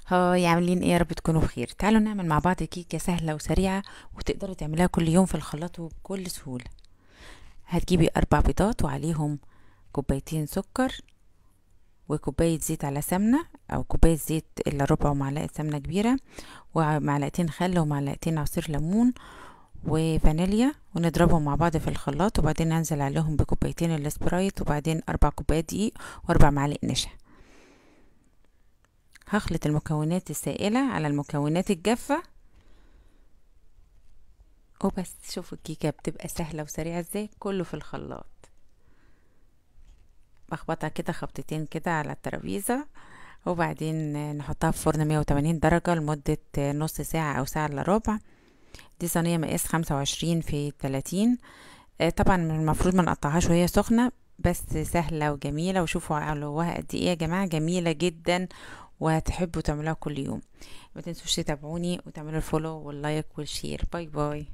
هاي، عاملين ايه؟ يا رب تكونوا بخير. تعالوا نعمل مع بعض كيكة سهلة وسريعة وتقدروا تعملوها كل يوم في الخلاط وبكل سهولة. هتجيبي 4 بيضات وعليهم كوبايتين سكر وكوباية زيت على سمنة او كوباية زيت الا ربع معلقة سمنة كبيرة ومعلقتين خل ومعلقتين عصير ليمون وفانيليا، ونضربهم مع بعض في الخلاط، وبعدين ننزل عليهم بكوبايتين السبرايت، وبعدين 4 كوبايات دقيق و4 معالق نشا. هخلط المكونات السائلة على المكونات الجافة وبس. شوفوا الكيكة بتبقى سهلة وسريعة ازاي، كله في الخلاط. بخبطها كده خبطتين كده على الترابيزة، وبعدين نحطها في فرن 180 درجة لمدة نص ساعة أو ساعة إلا ربع. دي صينية مقاس 25 في 30. طبعا المفروض ما نقطعهاش وهي سخنة، بس سهلة وجميلة. وشوفوا علوها قد ايه يا جماعة، جميلة جدا وهتحبوا تعملوها كل يوم. ما تنسوش تتابعوني وتعملوا الفولو واللايك والشير. باي باي.